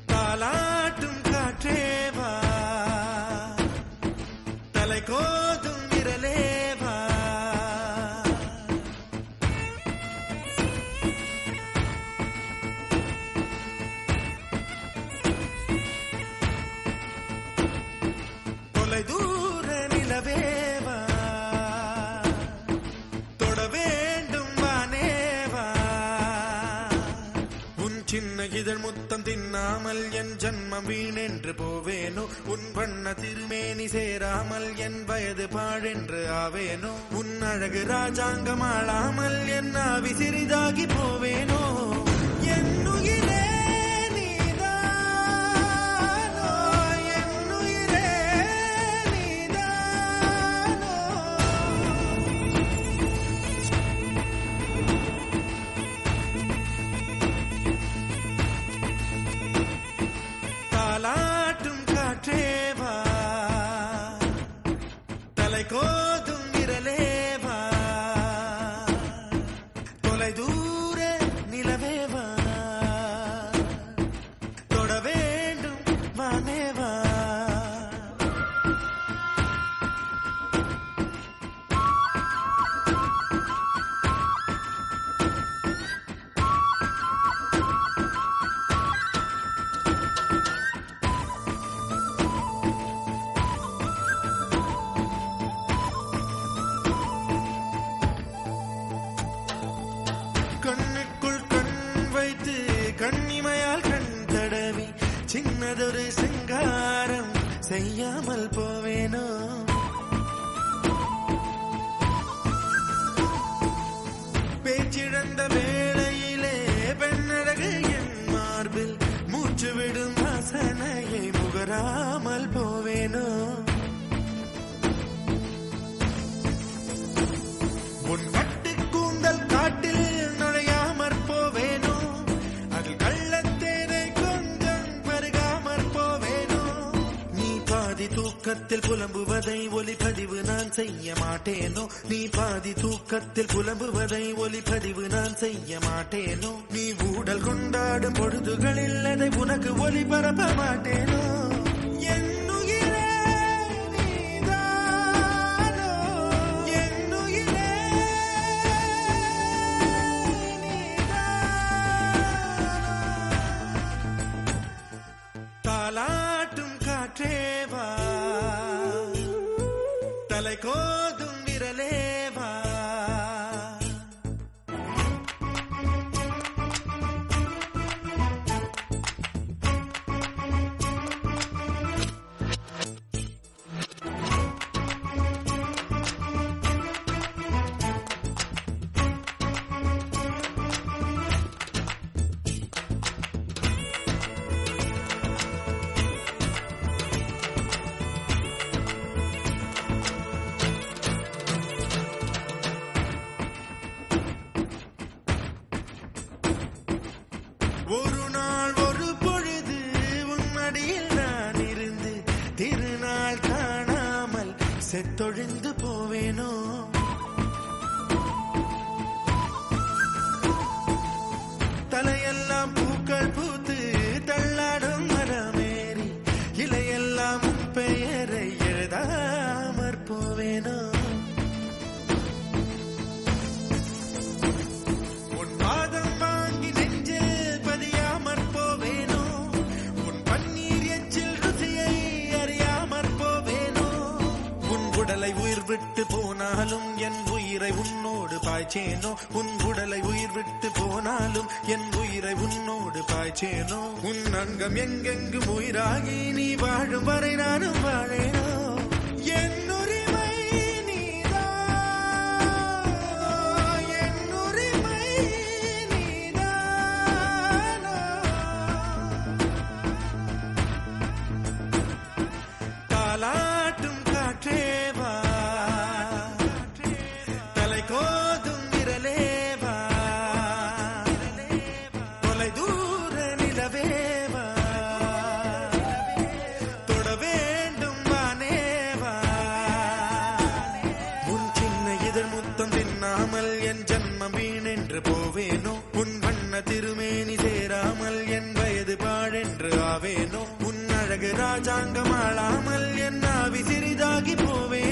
தாலாட்டும் காற்றேவா, தலை கோதும் விரலேவா, தொலை தூர நிலவேவா, தொட வேண்டும் வானேவா, உன் சின்ன இதழ் முத்தம் தின்னாமல் என் ஜன்மம் வீணென்று போவேனோ, உன் வண்ண திருமேனி சேராமல் என் வயது பாழென்று ஆவேனோ, உன் அழகு ராஜாங்கம் ஆளாமல் என் ஆவி சிறிதாகி போவேனோ, என்னுயிரே நீதானோ, என்னுயிரே நீதானோ. தாலாட்டும் காற்றேவா, தலை கோதும் விரலேவா, தொலை தூர நிலவேவா, தொட வேண்டும் வானேவா. கண்ணுக்குள் கண் வைத்து கண்ணிமையால் கண் தடவி சின்னதொரு சிங்காரம் செய்யாமல் போவேனோ, பேச்சிழந்த வேளையிலே பெண்ணழகு என் மார்பில் மூச்சு விடும் வாசனையை முகராமல் போவேனோ, உன் கட்டு கூந்தல் காட்டில் நுழையாமற் போவேனோ, அதில் கள்ளத்தேனை கொஞ்சம் பருகாமற் போவேனோ, நீ பாதி தூக்கத்தில் புலம்புவதை ஒலிப்பதிவு நான் செய்ய மாட்டேனோ, நீ பாதி தூக்கத்தில் புலம்புவதை ஒலிப்பதிவு நான் செய்ய மாட்டேனோ, நீ ஊடல் கொண்டாடும் பொழுதுகளில் அதை உனக்கு ஒலிபரப்ப மாட்டேனோ, என்னுயிரே நீதானோ, என்னுயிரே தாலாட்டும் காற்றேவா, தலை கோதும் விரலேவா, ஒரு நாள் ஒரு பொழுது உன்னடியில் நான் இருந்து திருநாள் காணாமல் செத்தொழிந்து போவேனோ, தலையெல்லாம் பூக்கள் பூத்து தள்ளாடும் மரமேறி இலையெல்லாம் உன் பெயரை எழுதாமற் போவேனோ, உன் பாதம் வாங்கி நெஞ்சில் பதியாமற் போவேனோ, உன் பன்னீர் எச்சில் ருசியை அறியாமற் போவேனோ, உன் உடலை உயிர் விட்டு போனாலும் என் உயிரை உன்னோடு பாய்ச்சேனோ, உன் உடலை உயிர் விட்டு போனாலும் என் உயிரை உன்னோடு பாய்ச்சேனோ, உன் அங்கம் எங்கெங்கும் உயிராகி நீ வாழும் வரை நானும் வாழ தாங்க மாளாமல் என்ன விசிறிதாகி போவேன்